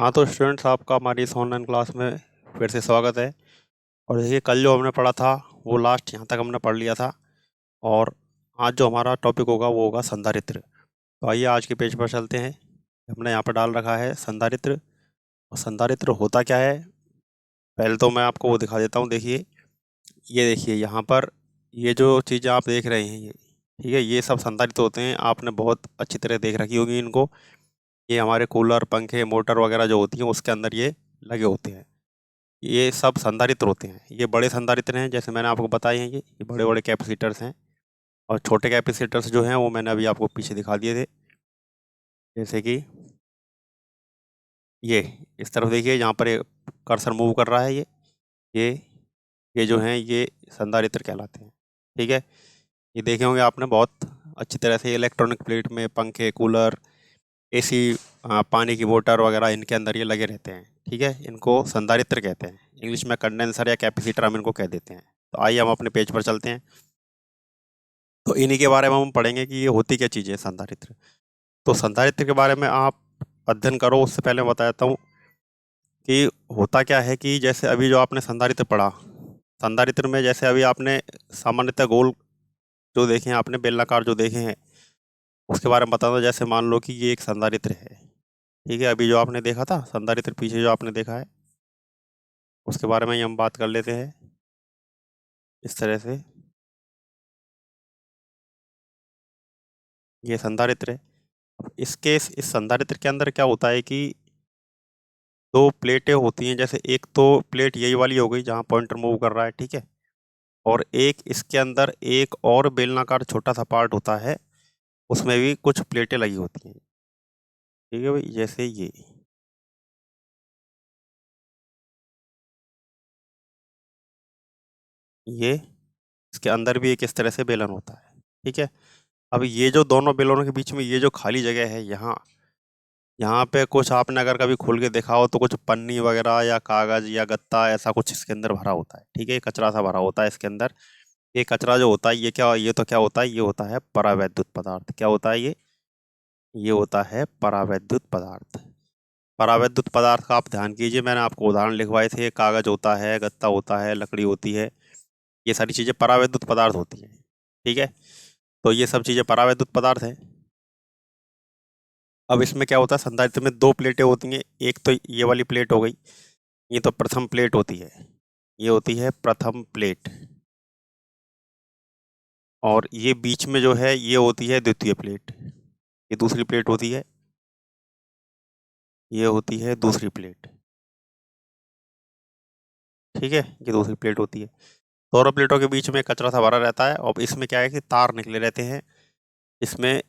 हाँ तो स्टूडेंट्स, आपका हमारी इस ऑनलाइन क्लास में फिर से स्वागत है। और देखिए, कल जो हमने पढ़ा था वो लास्ट यहाँ तक हमने पढ़ लिया था। और आज जो हमारा टॉपिक होगा वो होगा संधारित्र। तो आइए आज के पेज पर चलते हैं। हमने यहाँ पर डाल रखा है संधारित्र। और संधारित्र होता क्या है, पहले तो मैं आपको वो दिखा देता हूँ। देखिए, ये देखिए यहाँ पर ये जो चीज़ें आप देख रहे हैं, ये ठीक है, ये सब संधारित्र होते हैं। आपने बहुत अच्छी तरह देख रखी होगी इनको। ये हमारे कूलर, पंखे, मोटर वगैरह जो होती हैं उसके अंदर ये लगे होते हैं। ये सब संधारित्र होते हैं। ये बड़े संधारित्र हैं, जैसे मैंने आपको बताए हैं। ये बड़े बड़े कैपेसिटर्स हैं। और छोटे कैपेसिटर्स जो हैं वो मैंने अभी आपको पीछे दिखा दिए थे। जैसे कि ये इस तरफ देखिए, यहाँ पर कर्सर मूव कर रहा है। ये ये जो हैं ये संधारित्र कहलाते हैं। ठीक है, ये देखे होंगे आपने बहुत अच्छी तरह से। इलेक्ट्रॉनिक प्लेट में पंखे, कूलर, एसी, पानी की मोटर वगैरह इनके अंदर ये लगे रहते हैं। ठीक है, इनको संधारित्र कहते हैं। इंग्लिश में कंडेंसर या कैपेसिटर हम इनको कह देते हैं। तो आइए हम अपने पेज पर चलते हैं। तो इन्हीं के बारे में हम पढ़ेंगे कि ये होती क्या चीज़ है संधारित्र। तो संधारित्र के बारे में आप अध्ययन करो, उससे पहले मैं बता देता हूँ कि होता क्या है। कि जैसे अभी जो आपने संधारित्र पढ़ा, संधारित्र में जैसे अभी आपने सामान्यतः गोल जो देखे हैं, आपने बेलनाकार जो देखे हैं, उसके बारे में बता दो। जैसे मान लो कि ये एक संधारित्र है। ठीक है, अभी जो आपने देखा था संधारित्र, पीछे जो आपने देखा है, उसके बारे में ही हम बात कर लेते हैं इस तरह से। ये संधारित्र है। इस संधारित्र के अंदर क्या होता है कि दो प्लेटें होती हैं। जैसे एक तो प्लेट यही वाली हो गई जहाँ पॉइंटर मूव कर रहा है, ठीक है। और एक इसके अंदर एक और बेलनाकार छोटा सा पार्ट होता है, उसमें भी कुछ प्लेटें लगी होती हैं। ठीक है भाई, जैसे ये इसके अंदर भी एक इस तरह से बेलन होता है। ठीक है, अब ये जो दोनों बेलनों के बीच में ये जो खाली जगह है, यहाँ यहाँ पे कुछ आपने अगर कभी खोल के देखा हो तो कुछ पन्नी वगैरह या कागज या गत्ता ऐसा कुछ इसके अंदर भरा होता है। ठीक है, कचरा सा भरा होता है इसके अंदर। ये कचरा जो होता है, ये तो क्या होता है, ये होता है परावैद्युत पदार्थ। क्या होता है ये होता है परावैद्युत पदार्थ। परावैद्युत पदार्थ का आप ध्यान कीजिए, मैंने आपको उदाहरण लिखवाए थे। कागज होता है, गत्ता होता है, लकड़ी होती है, ये सारी चीजें परावैद्युत पदार्थ होती हैं। ठीक है, तो ये सब चीजें परावैद्युत पदार्थ हैं। अब इसमें क्या होता है, संधारित्र में दो प्लेटें होती हैं। एक तो ये वाली प्लेट हो गई, ये तो प्रथम प्लेट होती है। ये होती है प्रथम प्लेट। और ये बीच में जो है ये होती है द्वितीय प्लेट। ये दूसरी प्लेट होती है, ये होती है दूसरी प्लेट। ठीक है, ये दूसरी प्लेट होती है। दोनों प्लेटों के बीच में कचरा सा भरा रहता है। और इसमें क्या है कि तार निकले रहते हैं। इसमें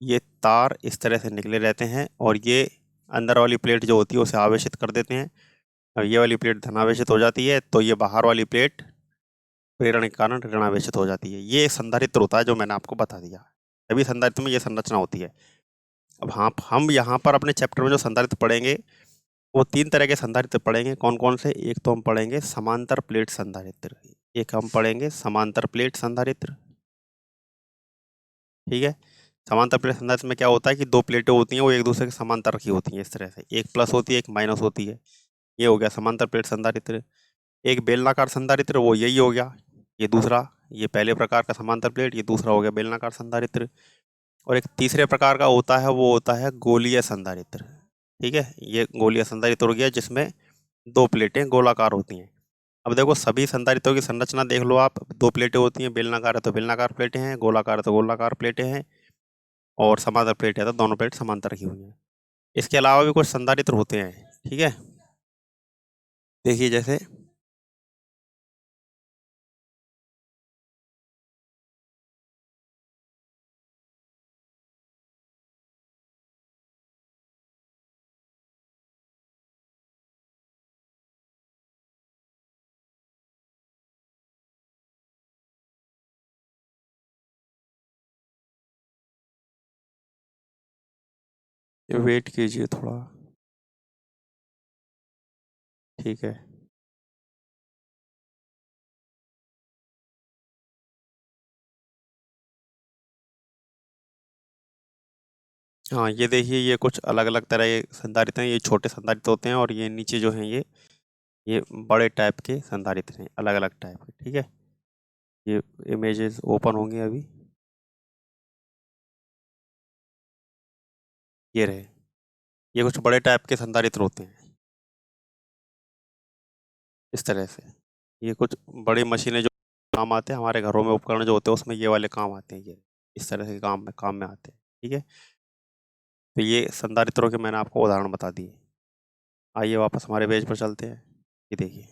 ये तार इस तरह से निकले रहते हैं, और ये अंदर वाली प्लेट जो होती है उसे आवेशित कर देते हैं। और ये वाली प्लेट धनावेशित हो जाती है, तो ये बाहर वाली प्लेट प्रेरण के कारण ऋणावेशित हो जाती है। ये संधारित्र होता है जो मैंने आपको बता दिया। तभी संधारित्र में ये संरचना होती है। अब हाँ, हम यहाँ पर अपने चैप्टर में जो संधारित्र पढ़ेंगे वो तीन तरह के संधारित्र पढ़ेंगे। कौन कौन से? एक तो हम पढ़ेंगे समांतर प्लेट संधारित्र, एक हम पढ़ेंगे समांतर प्लेट संधारित्र। ठीक है, समांतर प्लेट संधारित्र में क्या होता है कि दो प्लेटें होती हैं, वो एक दूसरे के समांतर रखी होती हैं इस तरह से। एक प्लस होती है, एक माइनस होती है। ये हो गया समांतर प्लेट संधारित्र। एक बेलनाकार संधारित्र, वो यही हो गया। ये दूसरा, ये पहले प्रकार का समांतर प्लेट, ये दूसरा हो गया बेलनाकार संधारित्र। और एक तीसरे प्रकार का होता है, वो होता है गोलीय संधारित्र। ठीक है, ये गोलीय संधारित्र हो गया जिसमें दो प्लेटें गोलाकार होती हैं। अब देखो, सभी संधारित्रों की संरचना देख लो आप। दो प्लेटें होती हैं, बेलनाकार है तो बेलनाकार प्लेटें हैं, गोलाकार है तो गोलाकार प्लेटें हैं, और समांतर प्लेट है तो दोनों प्लेट समांतर रखी हुई हैं। इसके अलावा भी कुछ संधारित्र होते हैं। ठीक है, देखिए जैसे वेट कीजिए थोड़ा। ठीक है, हाँ, ये देखिए ये कुछ अलग अलग तरह के संधारित्र हैं। ये छोटे संधारित्र होते हैं और ये नीचे जो हैं ये बड़े टाइप के संधारित्र हैं, अलग अलग टाइप के। ठीक है, ये इमेजेस ओपन होंगे अभी। ये रहे, ये कुछ बड़े टाइप के संधारित्र होते हैं इस तरह से। ये कुछ बड़ी मशीनें जो काम आते हैं हमारे घरों में, उपकरण जो होते हैं उसमें ये वाले काम आते हैं। ये इस तरह के काम में आते हैं। ठीक है, तो ये संधारित्रों के मैंने आपको उदाहरण बता दिए। आइए वापस हमारे पेज पर चलते हैं। ये देखिए,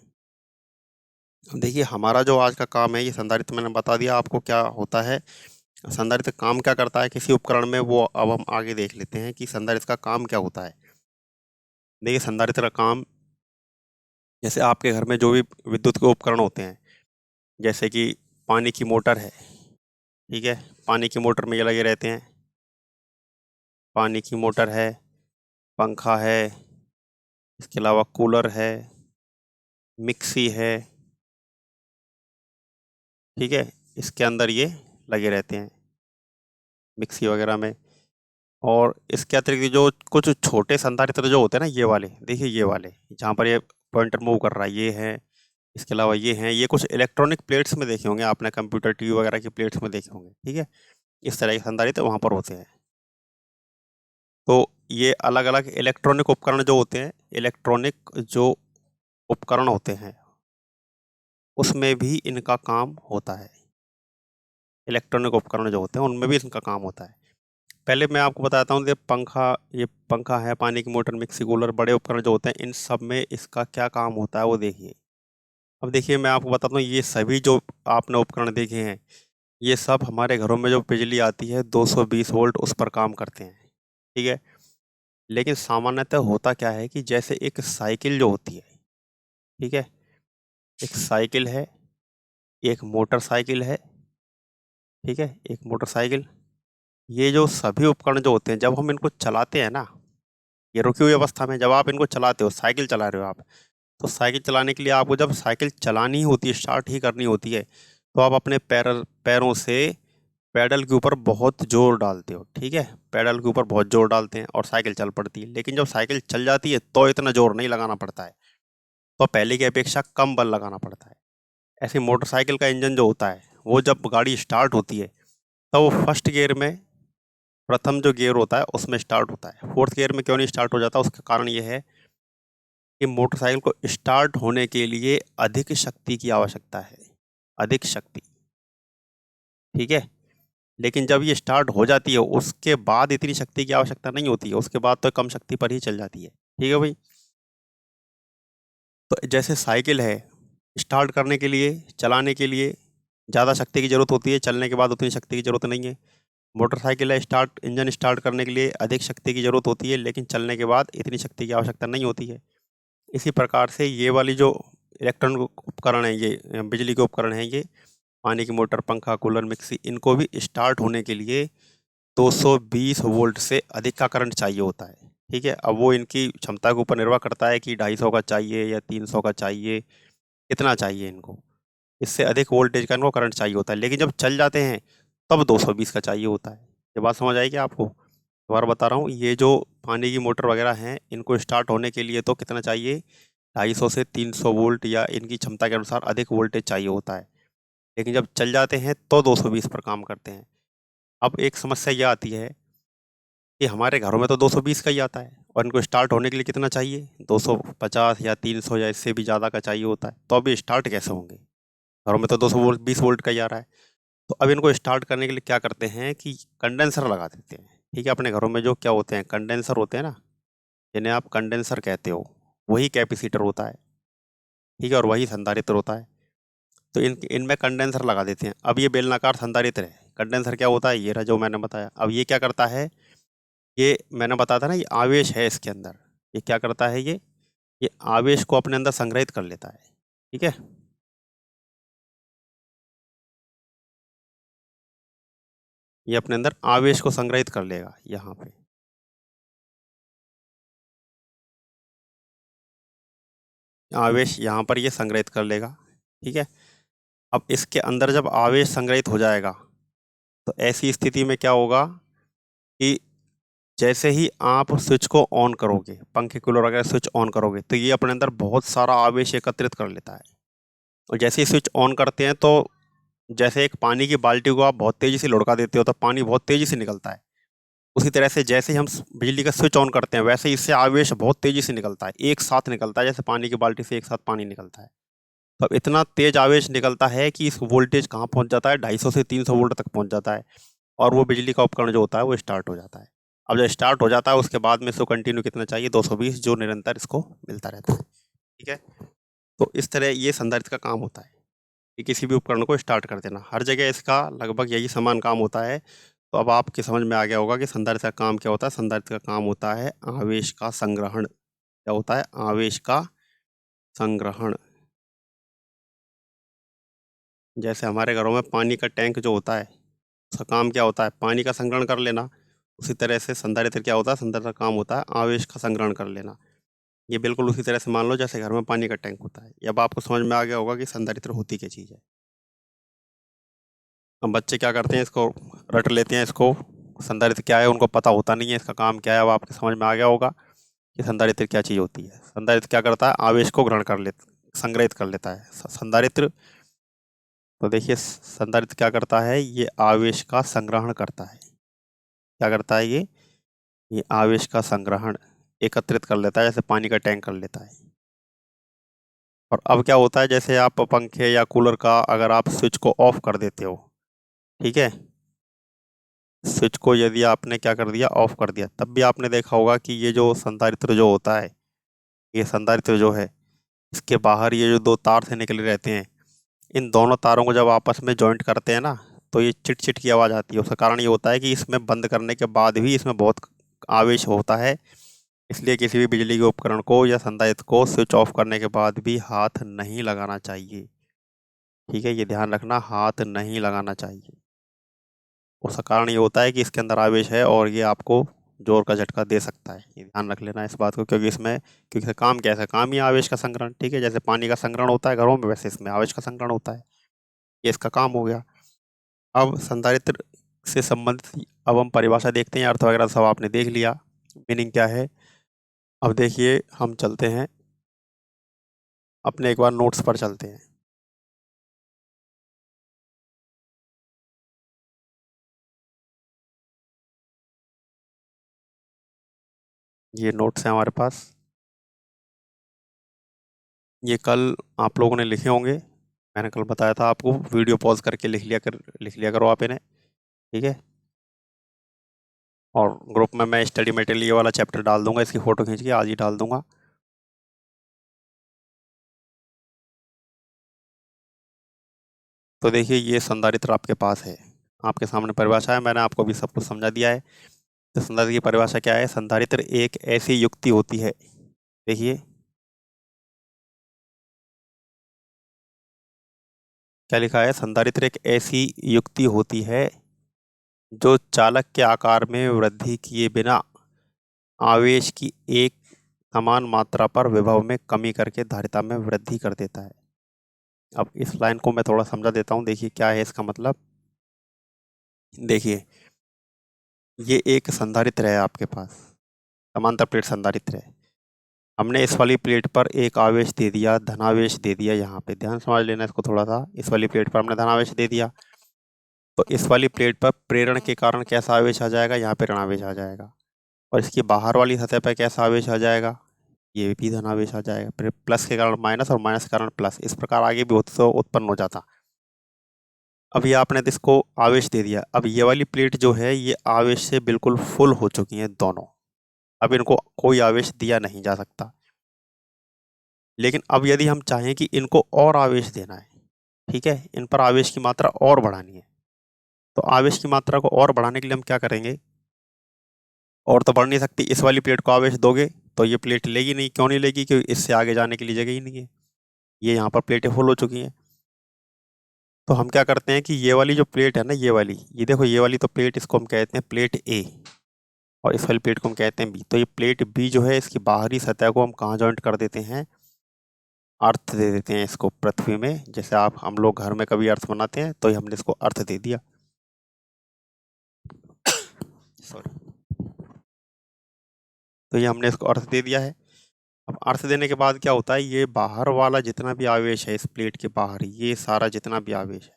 अब देखिए हमारा जो आज का काम है, ये संधारित्र मैंने बता दिया आपको क्या होता है। संधारित्र काम क्या करता है किसी उपकरण में, वो अब हम आगे देख लेते हैं कि संधारित्र का काम क्या होता है। देखिए संधारित्र का काम, जैसे आपके घर में जो भी विद्युत के उपकरण होते हैं, जैसे कि पानी की मोटर है। ठीक है, पानी की मोटर में ये लगे रहते हैं। पानी की मोटर है, पंखा है, इसके अलावा कूलर है, मिक्सी है। ठीक है, इसके अंदर ये लगे रहते हैं, मिक्सी वगैरह में। और इसके अतिरिक्त जो कुछ छोटे संधारित्र जो होते हैं ना, ये वाले देखिए, ये वाले जहाँ पर ये पॉइंटर मूव कर रहा है, ये है। इसके अलावा ये हैं, ये कुछ इलेक्ट्रॉनिक प्लेट्स में देखे होंगे आपने, कंप्यूटर टीवी वगैरह की प्लेट्स में देखे होंगे। ठीक है, इस तरह के संधारित्र वहाँ पर होते हैं। तो ये अलग अलग इलेक्ट्रॉनिक उपकरण जो होते हैं, इलेक्ट्रॉनिक जो उपकरण होते हैं उसमें भी इनका काम होता है। इलेक्ट्रॉनिक उपकरण जो होते हैं उनमें भी इनका काम होता है। पहले मैं आपको बताता हूँ, ये पंखा है, पानी की मोटर, मिक्सी, कूलर, बड़े उपकरण जो होते हैं, इन सब में इसका क्या काम होता है वो देखिए। अब देखिए मैं आपको बताता हूँ, ये सभी जो आपने उपकरण देखे हैं, ये सब हमारे घरों में जो बिजली आती है 220 वोल्ट, उस पर काम करते हैं। ठीक है, लेकिन सामान्यतः होता क्या है कि जैसे एक साइकिल जो होती है, ठीक है, एक साइकिल है, एक मोटरसाइकिल है। ठीक है, एक मोटरसाइकिल, ये जो सभी उपकरण जो होते हैं, जब हम इनको चलाते हैं ना, ये रुकी हुई अवस्था में जब आप इनको चलाते हो, साइकिल चला रहे हो आप, तो साइकिल चलाने के लिए आपको जब साइकिल चलानी होती है, स्टार्ट ही करनी होती है, तो आप अपने पैरों से पैडल के ऊपर बहुत जोर डालते हो। ठीक है, पैडल के ऊपर बहुत जोर डालते हैं और साइकिल चल पड़ती है। लेकिन जब साइकिल चल जाती है तो इतना जोर नहीं लगाना पड़ता है, तो पहले की अपेक्षा कम बल लगाना पड़ता है। ऐसे मोटरसाइकिल का इंजन जो होता है, वो जब गाड़ी स्टार्ट होती है तब वो फर्स्ट गियर में, प्रथम जो गियर होता है उसमें स्टार्ट होता है। फोर्थ गियर में क्यों नहीं स्टार्ट हो जाता, उसका कारण ये है कि मोटरसाइकिल को स्टार्ट होने के लिए अधिक शक्ति की आवश्यकता है, अधिक शक्ति। ठीक है, लेकिन जब ये स्टार्ट हो जाती है उसके बाद इतनी शक्ति की आवश्यकता नहीं होती है, उसके बाद तो कम शक्ति पर ही चल जाती है। ठीक है भाई, तो जैसे साइकिल है, स्टार्ट करने के लिए, चलाने के लिए ज़्यादा शक्ति की ज़रूरत होती है, चलने के बाद उतनी शक्ति की ज़रूरत नहीं है। मोटरसाइकिल है, इंजन स्टार्ट करने के लिए अधिक शक्ति की ज़रूरत होती है, लेकिन चलने के बाद इतनी शक्ति की आवश्यकता नहीं होती है। इसी प्रकार से ये वाली जो इलेक्ट्रॉनिक उपकरण हैं, ये बिजली के उपकरण हैं, ये पानी की मोटर, पंखा, कूलर, मिक्सी, इनको भी स्टार्ट होने के लिए 220 वोल्ट से अधिक का करंट चाहिए होता है। ठीक है, अब वो इनकी क्षमता के ऊपर निर्भर करता है कि 250 का चाहिए या 300 का चाहिए, कितना चाहिए इनको। इससे अधिक वोल्टेज का इनको करंट चाहिए होता है, लेकिन जब चल जाते हैं तब 220 का चाहिए होता है। ये बात समझ आएगी आपको? दोबारा बता रहा हूँ, ये जो पानी की मोटर वगैरह हैं, इनको स्टार्ट होने के लिए तो कितना चाहिए, 250 से 300 वोल्ट या इनकी क्षमता के अनुसार अधिक वोल्टेज चाहिए होता है। लेकिन जब चल जाते हैं तो 220 पर काम करते हैं। अब एक समस्या यह आती है कि हमारे घरों में तो 220 का ही आता है, और इनको स्टार्ट होने के लिए कितना चाहिए, 250 या 300 या इससे भी ज़्यादा का चाहिए होता है। तो अभी स्टार्ट कैसे होंगे, घरों में तो 220 वोल्ट का ही आ रहा है। तो अब इनको स्टार्ट करने के लिए क्या करते हैं कि कंडेंसर लगा देते हैं। ठीक है, अपने घरों में जो क्या होते हैं, कंडेंसर होते हैं ना, जिन्हें आप कंडेंसर कहते हो, वही कैपेसिटर होता है। ठीक है, और वही संधारित्र होता है। तो इनमें कंडेंसर लगा देते हैं। अब ये बेलनाकार संधारित्र है, कंडेंसर क्या होता है, ये रहा जो मैंने बताया। अब ये क्या करता है, ये मैंने बताया था ना, ये आवेश है इसके अंदर। ये क्या करता है, ये आवेश को अपने अंदर संग्रहित कर लेता है। ठीक है, ये अपने अंदर आवेश को संग्रहित कर लेगा। यहाँ पे आवेश यहाँ पर ये संग्रहित कर लेगा। ठीक है, अब इसके अंदर जब आवेश संग्रहित हो जाएगा तो ऐसी स्थिति में क्या होगा कि जैसे ही आप स्विच को ऑन करोगे, पंखे कूलर वगैरह स्विच ऑन करोगे, तो ये अपने अंदर बहुत सारा आवेश एकत्रित कर लेता है। और जैसे ही स्विच ऑन करते हैं तो जैसे एक पानी की बाल्टी को आप बहुत तेज़ी से लुढ़का देते हो तो पानी बहुत तेज़ी से निकलता है, उसी तरह से जैसे ही हम बिजली का स्विच ऑन करते हैं वैसे ही इससे आवेश बहुत तेज़ी से निकलता है, एक साथ निकलता है, जैसे पानी की बाल्टी से एक साथ पानी निकलता है। तो अब इतना तेज आवेश निकलता है कि इस वोल्टेज कहाँ पहुँच जाता है, 250 से 300 वोल्ट तक पहुँच जाता है और वो बिजली का उपकरण जो होता है वो स्टार्ट हो जाता है। अब जब स्टार्ट हो जाता है उसके बाद में इसको कंटिन्यू कितना चाहिए, 220, जो निरंतर इसको मिलता रहता है। ठीक है, तो इस तरह ये संधारित्र का काम होता है कि किसी भी उपकरण को स्टार्ट कर देना। हर जगह इसका लगभग यही समान काम होता है। तो अब आपके समझ में आ गया होगा कि संधारित्र का काम क्या होता है। संधारित्र का काम होता है आवेश का संग्रहण। क्या होता है? आवेश का संग्रहण। जैसे हमारे घरों में पानी का टैंक जो होता है उसका काम क्या होता है? पानी का संग्रहण कर लेना। उसी तरह से संधारित्र क्या होता है? संधारित्र का काम होता है आवेश का संग्रहण कर लेना। ये बिल्कुल उसी तरह से मान लो जैसे घर में पानी का टैंक होता है। ये अब आपको समझ में आ गया होगा कि संधारित्र होती क्या चीज़ है। अब बच्चे क्या करते हैं, इसको रट लेते हैं, इसको संधारित्र क्या है उनको पता होता नहीं है, इसका काम क्या है। अब आपके समझ में आ गया होगा कि संधारित्र क्या चीज़ होती है। संधारित्र क्या करता है? आवेश को ग्रहण कर लेता, संग्रहित कर लेता है। संधारित्र, तो देखिए संधारित्र क्या करता है? ये आवेश का संग्रहण करता है। क्या करता है ये आवेश का संग्रहण एकत्रित कर लेता है, जैसे पानी का टैंक कर लेता है। और अब क्या होता है, जैसे आप पंखे या कूलर का अगर आप स्विच को ऑफ कर देते हो, ठीक है, स्विच को यदि आपने क्या कर दिया, ऑफ कर दिया, तब भी आपने देखा होगा कि ये जो संधारित्र जो होता है, ये संधारित्र जो है, इसके बाहर ये जो दो तार से निकले रहते हैं, इन दोनों तारों को जब आपस में जॉइंट करते हैं ना, तो ये चिट चिट की आवाज़ आती है। उसका कारण ये होता है कि इसमें बंद करने के बाद भी इसमें बहुत आवेश होता है, इसलिए किसी भी बिजली के उपकरण को या संधारित्र को स्विच ऑफ करने के बाद भी हाथ नहीं लगाना चाहिए। ठीक है, ये ध्यान रखना, हाथ नहीं लगाना चाहिए। उसका कारण ये होता है कि इसके अंदर आवेश है और ये आपको जोर का झटका दे सकता है। ये ध्यान रख लेना इस बात को, क्योंकि इसका काम क्या है? काम ही आवेश का संग्रहण। ठीक है, जैसे पानी का संग्रहण होता है घरों में, वैसे इसमें आवेश का संग्रहण होता है। ये इसका काम हो गया। अब संधारित्र से संबंधित अब हम परिभाषा देखते हैं। अर्थ वगैरह सब आपने देख लिया, मीनिंग क्या है। अब देखिए हम चलते हैं अपने एक बार नोट्स पर चलते हैं। ये नोट्स हैं हमारे पास, ये कल आप लोगों ने लिखे होंगे। मैंने कल बताया था आपको, वीडियो पॉज करके लिख लिया करो आप इन्हें। ठीक है, और ग्रुप में मैं स्टडी मटेरियल ये वाला चैप्टर डाल दूंगा, इसकी फ़ोटो खींच के आज ही डाल दूंगा। तो देखिए ये संधारित्र आपके पास है, आपके सामने परिभाषा है, मैंने आपको भी सब कुछ समझा दिया है। तो संधारित्र की परिभाषा क्या है? संधारित्र एक ऐसी युक्ति होती है, देखिए क्या लिखा है, संधारित्र एक ऐसी युक्ति होती है जो चालक के आकार में वृद्धि किए बिना आवेश की एक समान मात्रा पर विभव में कमी करके धारिता में वृद्धि कर देता है। अब इस लाइन को मैं थोड़ा समझा देता हूँ, देखिए क्या है इसका मतलब। देखिए ये एक संधारित्र है आपके पास, समांतर प्लेट संधारित्र है। हमने इस वाली प्लेट पर एक आवेश दे दिया, धनावेश दे दिया। यहाँ पे ध्यान समझ लेना इसको थोड़ा सा। इस वाली प्लेट पर हमने धनावेश दे दिया, तो इस वाली प्लेट पर प्रेरण के कारण कैसा आवेश आ जाएगा? यहाँ पे ऋणावेश आ जाएगा। और इसकी बाहर वाली सतह पर कैसा आवेश आ जाएगा? ये भी धनावेश आ जाएगा। फिर प्लस के कारण माइनस और माइनस के कारण प्लस, इस प्रकार आगे भी तो उत्पन्न हो जाता। अब ये आपने इसको आवेश दे दिया। अब ये वाली प्लेट जो है ये आवेश से बिल्कुल फुल हो चुकी है दोनों। अब इनको कोई आवेश दिया नहीं जा सकता। लेकिन अब यदि हम चाहें कि इनको और आवेश देना है, ठीक है, इन पर आवेश की मात्रा और बढ़ानी है, तो आवेश की मात्रा को और बढ़ाने के लिए हम क्या करेंगे? और तो बढ़ नहीं सकती। इस वाली प्लेट को आवेश दोगे तो ये प्लेट लेगी नहीं। क्यों नहीं लेगी? क्योंकि इससे आगे जाने के लिए जगह ही नहीं है। ये यहाँ पर प्लेटें फुल हो चुकी हैं। तो हम क्या करते हैं कि ये वाली जो प्लेट है ना, ये वाली, ये देखो ये वाली तो प्लेट, इसको हम कहते हैं प्लेट ए, और इस वाली प्लेट को हम कहते हैं बी। तो ये प्लेट बी जो है, इसकी बाहरी सतह को हम कहाँ जॉइंट कर देते हैं? अर्थ दे देते हैं इसको पृथ्वी में। जैसे आप हम लोग घर में कभी अर्थ बनाते हैं तो हमने इसको अर्थ दे दिया। सॉरी। तो ये हमने इसको अर्थ दे दिया है। अब अर्थ देने के बाद क्या होता है, ये बाहर वाला जितना भी आवेश है इस प्लेट के बाहर, ये सारा जितना भी आवेश है,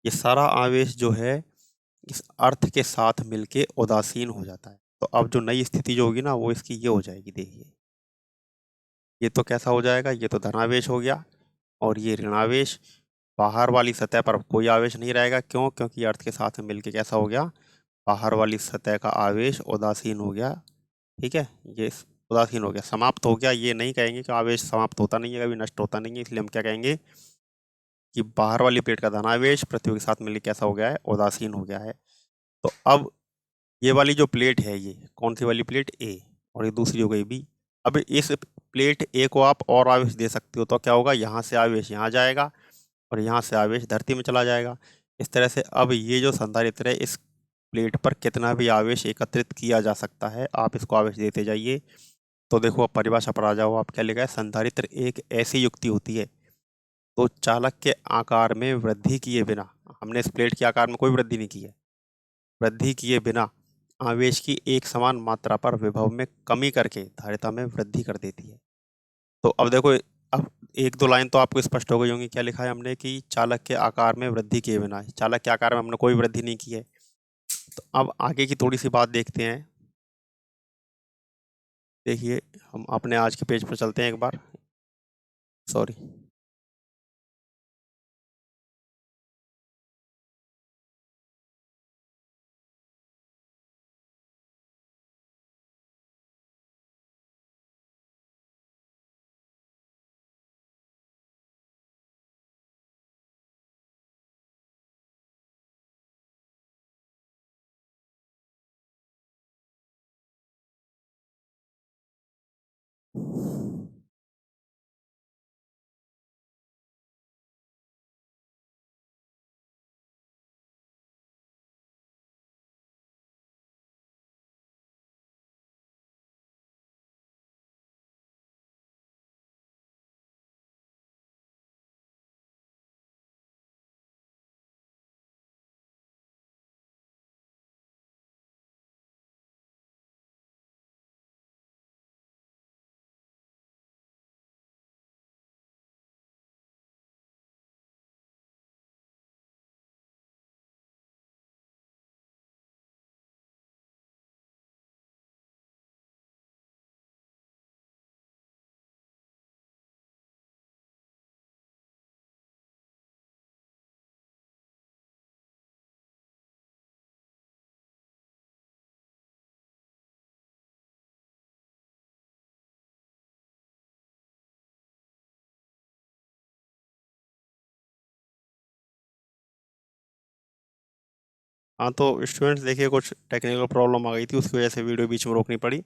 ये सारा आवेश जो है इस अर्थ के साथ मिलके उदासीन हो जाता है। तो अब जो नई स्थिति जो होगी ना वो इसकी ये हो जाएगी, देखिए ये तो कैसा हो जाएगा, ये तो धनावेश हो गया और ये ऋणावेश। बाहर वाली सतह पर कोई आवेश नहीं रहेगा, क्यों? क्योंकि अर्थ के साथ में मिलके कैसा हो गया, बाहर वाली सतह का आवेश उदासीन हो गया। ठीक है, ये उदासीन हो गया, समाप्त हो गया। ये नहीं कहेंगे कि आवेश समाप्त होता नहीं है, कभी नष्ट होता नहीं है, इसलिए हम क्या कहेंगे कि बाहर वाली प्लेट का धनावेश पृथ्वी के साथ मिलकर कैसा हो गया है, उदासीन हो गया है। तो अब ये वाली जो प्लेट है, ये कौन सी वाली प्लेट, ए, और ये दूसरी हो गई बी। अब इस प्लेट ए को आप और आवेश दे सकते हो, तो क्या होगा, यहाँ से आवेश यहाँ जाएगा और यहाँ से आवेश धरती में चला जाएगा। इस तरह से अब ये जो संधारित्र है, इस प्लेट पर कितना भी आवेश एकत्रित किया जा सकता है, आप इसको आवेश देते जाइए। तो देखो, अब परिभाषा पर आ जाओ, आप क्या लिखा है, संधारित्र एक ऐसी युक्ति होती है तो चालक के आकार में वृद्धि किए बिना, हमने इस प्लेट के आकार में कोई वृद्धि नहीं की है, वृद्धि किए बिना आवेश की एक समान मात्रा पर विभव में कमी करके धारिता में वृद्धि कर देती है। तो अब देखो, अब एक दो लाइन तो आपको स्पष्ट हो गई होंगी। क्या लिखा है हमने कि चालक के आकार में वृद्धि किए बिना, चालक के आकार में हमने कोई वृद्धि नहीं की है। तो अब आगे की थोड़ी सी बात देखते हैं। देखिए, हम अपने आज के पेज पर चलते हैं एक बार, सॉरी। हाँ तो स्टूडेंट्स, देखिए कुछ टेक्निकल प्रॉब्लम आ गई थी, उसकी वजह से वीडियो बीच में रोकनी पड़ी।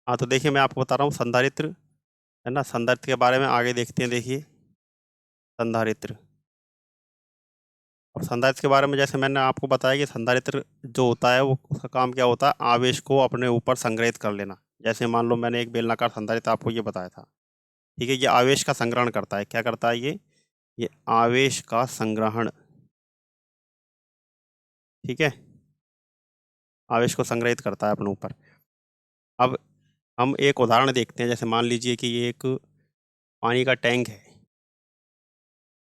हाँ तो देखिए, मैं आपको बता रहा हूँ संधारित्र है ना, संधारित्र के बारे में आगे देखते हैं। देखिए संधारित्र, अब संधारित्र के बारे में जैसे मैंने आपको बताया कि संधारित्र जो होता है वो, उसका काम क्या होता है, आवेश को अपने ऊपर संग्रहित कर लेना। जैसे मान लो मैंने एक बेलनाकार संधारित्र आपको ये बताया था, ठीक है, ये आवेश का संग्रहण करता है। क्या करता है ये आवेश का संग्रहण, ठीक है, आवेश को संग्रहित करता है अपने ऊपर। अब हम एक उदाहरण देखते हैं। जैसे मान लीजिए कि ये एक पानी का टैंक है,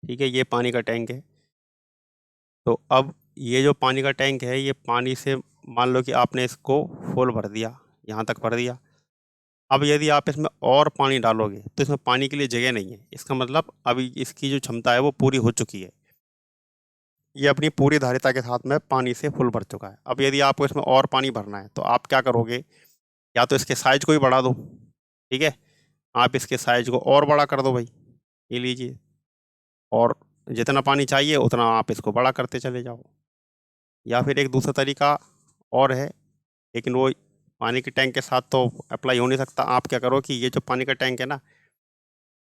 ठीक है, ये पानी का टैंक है। तो अब ये जो पानी का टैंक है, ये पानी से मान लो कि आपने इसको फुल भर दिया, यहाँ तक भर दिया। अब यदि आप इसमें और पानी डालोगे तो इसमें पानी के लिए जगह नहीं है। इसका मतलब अभी इसकी जो क्षमता है वो पूरी हो चुकी है, ये अपनी पूरी धारिता के साथ में पानी से फुल भर चुका है। अब यदि आपको इसमें और पानी भरना है तो आप क्या करोगे, या तो इसके साइज को ही बढ़ा दो, ठीक है, आप इसके साइज को और बड़ा कर दो भाई, ये लीजिए, और जितना पानी चाहिए उतना आप इसको बड़ा करते चले जाओ। या फिर एक दूसरा तरीका और है, लेकिन वो पानी के टैंक के साथ तो अप्लाई हो नहीं सकता। आप क्या करो कि ये जो पानी का टैंक है ना,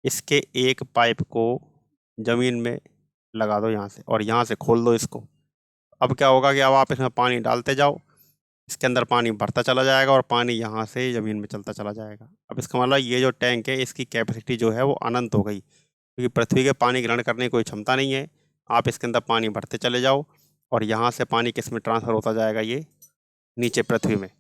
इसके एक पाइप को ज़मीन में लगा दो यहाँ से, और यहाँ से खोल दो इसको। अब क्या होगा कि अब आप इसमें पानी डालते जाओ, इसके अंदर पानी बढ़ता चला जाएगा और पानी यहाँ से ज़मीन में चलता चला जाएगा। अब इसका मतलब ये जो टैंक है, इसकी कैपेसिटी जो है वो अनंत हो गई, क्योंकि पृथ्वी के पानी ग्रहण करने की कोई क्षमता नहीं है। आप इसके अंदर पानी भरते चले जाओ और यहाँ से पानी किस में ट्रांसफ़र होता जाएगा, ये नीचे पृथ्वी में।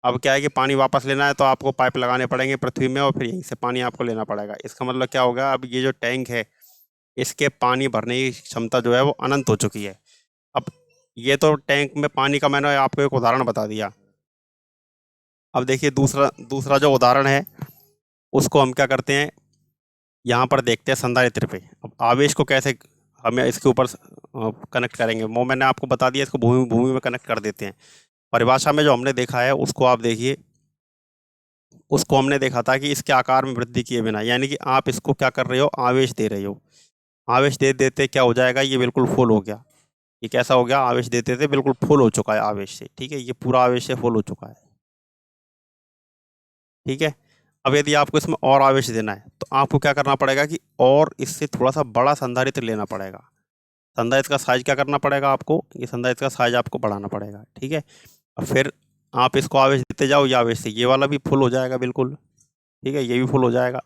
अब क्या है कि पानी वापस लेना है तो आपको पाइप लगाने पड़ेंगे पृथ्वी में और फिर यहीं से पानी आपको लेना पड़ेगा। इसका मतलब क्या होगा, अब ये जो टैंक है इसके पानी भरने की क्षमता जो है वो अनंत हो चुकी है। अब ये तो टैंक में पानी का मैंने आपको एक उदाहरण बता दिया। अब देखिए दूसरा दूसरा जो उदाहरण है उसको हम क्या करते हैं, यहाँ पर देखते हैं संधारित्र पे। अब आवेश को कैसे हमें इसके ऊपर कनेक्ट करेंगे, वो मैंने आपको बता दिया। इसको भूमि भूमि में कनेक्ट कर देते हैं। परिभाषा में जो हमने देखा है उसको आप देखिए। उसको हमने देखा था कि इसके आकार में वृद्धि किए बिना, यानी कि आप इसको क्या कर रहे हो, आवेश दे रहे हो। आवेश दे देते क्या हो जाएगा, ये बिल्कुल फुल हो गया। ये कैसा हो गया, आवेश देते थे बिल्कुल फुल हो चुका है आवेश से। ठीक है, ये पूरा आवेश से फुल हो चुका है। ठीक है, अब यदि आपको इसमें और आवेश देना है तो आपको क्या करना पड़ेगा कि और इससे थोड़ा सा बड़ा संधारित्र लेना पड़ेगा। संधारित्र का साइज क्या करना पड़ेगा आपको, ये संधारित्र का साइज आपको बढ़ाना पड़ेगा। ठीक है, और फिर आप इसको आवेश देते जाओ, ये आवेश से ये वाला भी फुल हो जाएगा बिल्कुल। ठीक है, ये भी फुल हो जाएगा।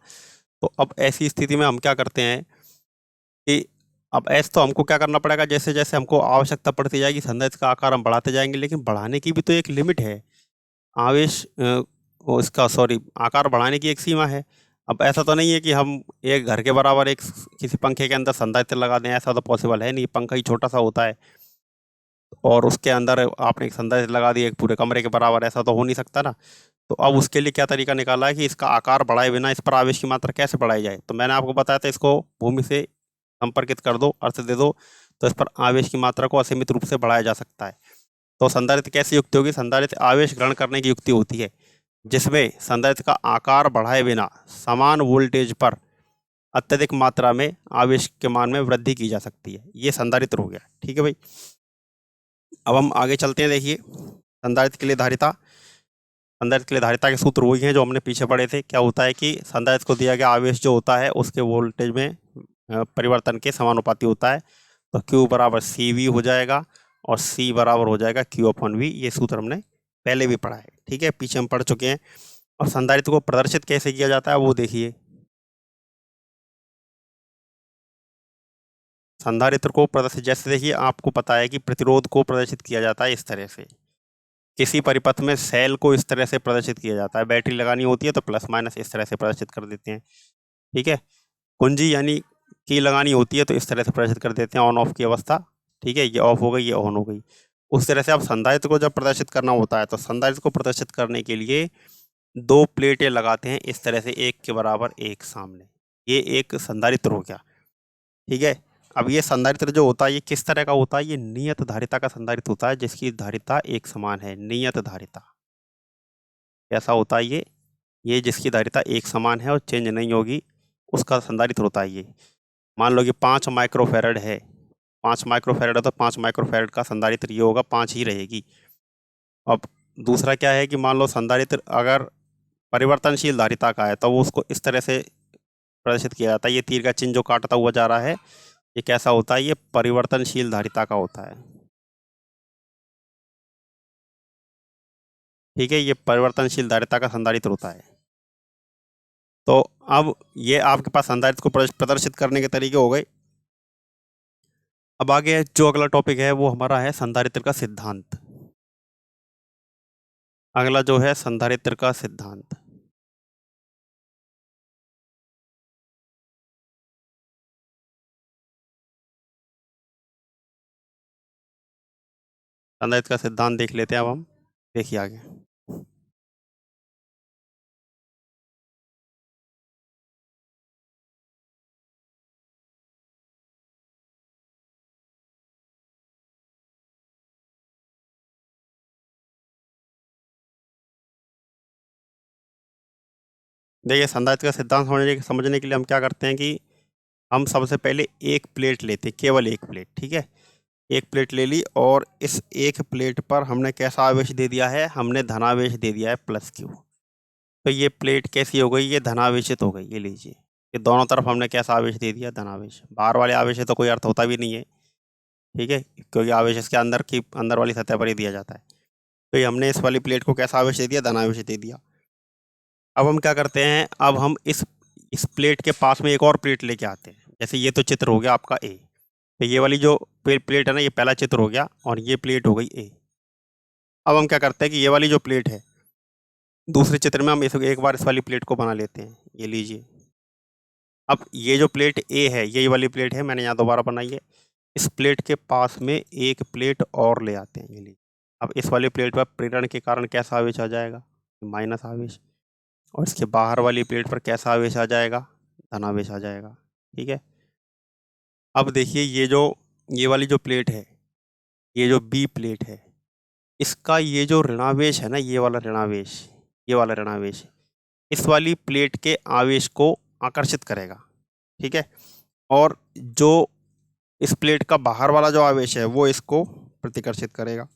तो अब ऐसी स्थिति में हम क्या करते हैं कि अब ऐसे तो हमको क्या करना पड़ेगा, जैसे जैसे हमको आवश्यकता पड़ती जाएगी संधारित्र का आकार हम बढ़ाते जाएंगे, लेकिन बढ़ाने की भी तो एक लिमिट है। आवेश वो इसका सॉरी आकार बढ़ाने की एक सीमा है। अब ऐसा तो नहीं है कि हम एक घर के बराबर एक किसी पंखे के अंदर संधारित्र लगा दें, ऐसा तो पॉसिबल है नहीं। पंखा ही छोटा सा होता है और उसके अंदर आपने एक संधारित्र लगा दिया एक पूरे कमरे के बराबर, ऐसा तो हो नहीं सकता ना। तो अब उसके लिए क्या तरीका निकाला है कि इसका आकार बढ़ाए बिना इस पर आवेश की मात्रा कैसे बढ़ाई जाए। तो मैंने आपको बताया था इसको भूमि से संपर्कित कर दो, अर्थ दे दो, तो इस पर आवेश की मात्रा को असीमित रूप से बढ़ाया जा सकता है। तो संधारित्र कैसी युक्ति होगी, संधारित्र आवेश ग्रहण करने की युक्ति होती है जिसमें संधारित्र का आकार बढ़ाए बिना समान वोल्टेज पर अत्यधिक मात्रा में आवेश के मान में वृद्धि की जा सकती है। ये संधारित्र हो गया। ठीक है भाई, अब हम आगे चलते हैं। देखिए संधारित्र के लिए धारिता, संधारित्र के लिए धारिता के सूत्र वही हैं जो हमने पीछे पढ़े थे। क्या होता है कि संधारित्र को दिया गया आवेश जो होता है उसके वोल्टेज में परिवर्तन के समानुपाती होता है। तो Q बराबर CV हो जाएगा और C बराबर हो जाएगा Q/V। ये सूत्र हमने पहले भी पढ़ा है। ठीक है, पीछे हम पढ़ चुके हैं। अब संधारित्र को प्रदर्शित कैसे किया जाता है वो देखिए। संधारित्र को प्रदर्शित, जैसे देखिए आपको पता है कि प्रतिरोध को प्रदर्शित किया जाता है इस तरह से। किसी परिपथ में सेल को इस तरह से प्रदर्शित किया जाता है। बैटरी लगानी होती है तो प्लस माइनस इस तरह से प्रदर्शित कर देते हैं। ठीक है, कुंजी यानी की लगानी होती है तो इस तरह से प्रदर्शित कर देते हैं ऑन ऑफ की अवस्था। ठीक है, ये ऑफ हो गई, ये ऑन हो गई। उस तरह से अब संधारित्र को जब प्रदर्शित करना होता है तो संधारित्र को प्रदर्शित करने के लिए दो प्लेटें लगाते हैं इस तरह से, एक के बराबर एक सामने। ये एक संधारित्र हो गया। ठीक है, अब ये संधारित्र जो होता है ये किस तरह का होता है, ये नियत धारिता का संधारित्र होता है जिसकी धारिता एक समान है। नियत धारिता कैसा होता है ये जिसकी धारिता एक समान है और चेंज नहीं होगी उसका संधारित्र होता है ये। मान लो कि 5 माइक्रोफेरेड है, 5 माइक्रोफेरेड है तो 5 माइक्रोफेरेड का संधारित्र ये होगा, 5 ही रहेगी। अब दूसरा क्या है कि मान लो संधारित्र अगर परिवर्तनशील धारिता का है तो वो उसको इस तरह से प्रदर्शित किया जाता है। ये तीर का चिन्ह जो काटता हुआ जा रहा है ये कैसा होता है, ये परिवर्तनशील धारिता का होता है। ठीक है, ये परिवर्तनशील धारिता का संधारित्र होता है। तो अब ये आपके पास संधारित्र को प्रदर्शित करने के तरीके हो गए। अब आगे जो अगला टॉपिक है वो हमारा है संधारित्र का सिद्धांत। अगला जो है संधारित्र का सिद्धांत। संधारित्र का सिद्धांत देख लेते हैं अब हम। देखिए आगे देखिए संधारित्र का सिद्धांत समझने के लिए हम क्या करते हैं कि हम सबसे पहले एक प्लेट लेते हैं, केवल एक प्लेट। ठीक है, एक प्लेट ले ली और इस एक प्लेट पर हमने कैसा आवेश दे दिया है, हमने धनावेश दे दिया है +Q। तो ये प्लेट कैसी हो गई, ये धनावेशित हो गई। ये लीजिए, ये दोनों तरफ हमने कैसा आवेश दे दिया, धनावेश। बाहर वाले आवेश से तो कोई अर्थ होता भी नहीं है। ठीक है, क्योंकि आवेश इसके अंदर वाली सतह पर ही दिया जाता है। तो ये हमने इस वाली प्लेट को कैसा आवेश दे दिया, धनावेश दे दिया। अब हम क्या करते हैं, अब हम इस प्लेट के पास में एक और प्लेट लेके आते हैं। जैसे ये तो चित्र हो गया आपका ए, तो ये वाली जो प्लेट है ना, ये पहला चित्र हो गया और ये प्लेट हो गई ए। अब हम क्या करते हैं कि ये वाली जो प्लेट है दूसरे चित्र में हम एक बार इस वाली प्लेट को बना लेते हैं, ये लीजिए। अब ये जो प्लेट ए है, यही वाली प्लेट है, मैंने यहाँ दोबारा बनाई है। इस प्लेट के पास में एक प्लेट और ले आते हैं, ये लीजिए। अब इस वाली प्लेट पर प्रेरण के कारण कैसा आवेश आ जाएगा? माइनस आवेश। और इसके बाहर वाली प्लेट पर कैसा आवेश आ जाएगा? धनावेश आ जाएगा। ठीक है। अब देखिए ये वाली जो प्लेट है, ये जो बी प्लेट है, इसका ये जो ऋणावेश है ना, ये वाला ऋणावेश इस वाली प्लेट के आवेश को आकर्षित करेगा। ठीक है। और जो इस प्लेट का बाहर वाला जो आवेश है वो इसको प्रतिकर्षित करेगा।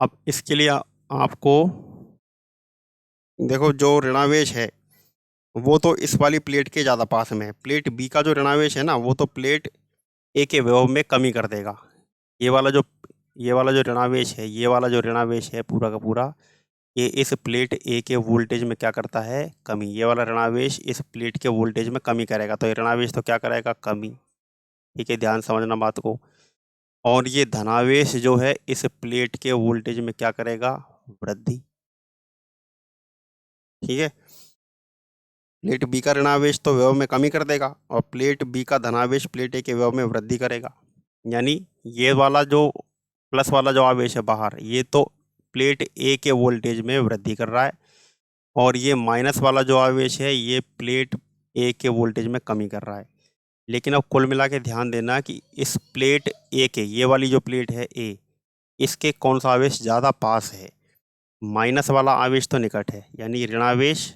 अब इसके लिए आपको देखो, जो ऋणावेश है वो तो इस वाली प्लेट के ज़्यादा पास में है। प्लेट बी का जो ऋणावेश है ना, वो तो प्लेट ए के विभव में कमी कर देगा। ये वाला जो ऋणावेश है पूरा का पूरा, ये इस प्लेट ए के वोल्टेज में क्या करता है? कमी। ये वाला ऋणावेश इस प्लेट के वोल्टेज में कमी करेगा, तो ये ऋणावेश तो क्या करेगा? कमी। ठीक है, ध्यान समझना बात को। और ये धनावेश जो है इस प्लेट के वोल्टेज में क्या करेगा? वृद्धि। ठीक है। प्लेट बी का ऋणावेश तो विभव में कमी कर देगा और प्लेट बी का धनावेश प्लेट ए के विभव में वृद्धि करेगा। यानी ये वाला जो प्लस वाला जो आवेश है बाहर, ये तो प्लेट ए के वोल्टेज में वृद्धि कर रहा है, और ये माइनस वाला जो आवेश है ये प्लेट ए के वोल्टेज में कमी कर रहा है। लेकिन अब कुल मिला के ध्यान देना कि इस प्लेट ए के, ये वाली जो प्लेट है ए, इसके कौन सा आवेश ज़्यादा पास है? माइनस वाला आवेश तो निकट है, यानी ऋणावेश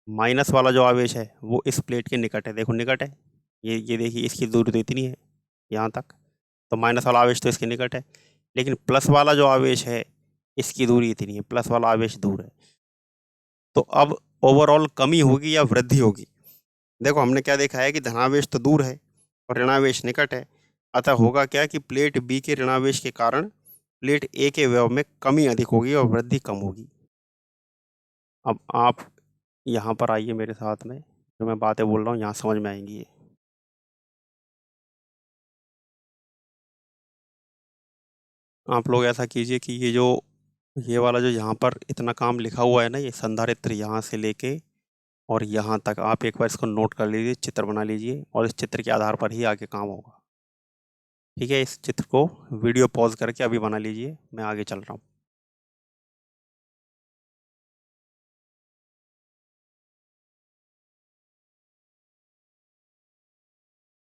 माइनस वाला जो आवेश है वो इस प्लेट के निकट है। देखो निकट है, ये देखिए, इसकी दूरी तो इतनी है यहाँ तक, तो माइनस वाला आवेश तो इसके निकट है। लेकिन प्लस वाला जो आवेश है इसकी दूरी इतनी है, प्लस वाला आवेश दूर है। तो अब ओवरऑल कमी होगी या वृद्धि होगी? देखो हमने क्या देखा है कि धनावेश तो दूर है और ऋणावेश निकट है, अतः होगा क्या कि प्लेट बी के ऋणावेश के कारण प्लेट ए के विभव में कमी अधिक होगी और वृद्धि कम होगी। अब आप यहाँ पर आइए मेरे साथ में, जो मैं बातें बोल रहा हूँ यहाँ समझ में आएंगी ये। आप लोग ऐसा कीजिए कि ये वाला जो यहाँ पर इतना काम लिखा हुआ है ना, ये संधारित्र यहाँ से लेके और यहाँ तक, आप एक बार इसको नोट कर लीजिए, चित्र बना लीजिए, और इस चित्र के आधार पर ही आगे काम होगा। ठीक है, इस चित्र को वीडियो पॉज करके अभी बना लीजिए, मैं आगे चल रहा हूँ।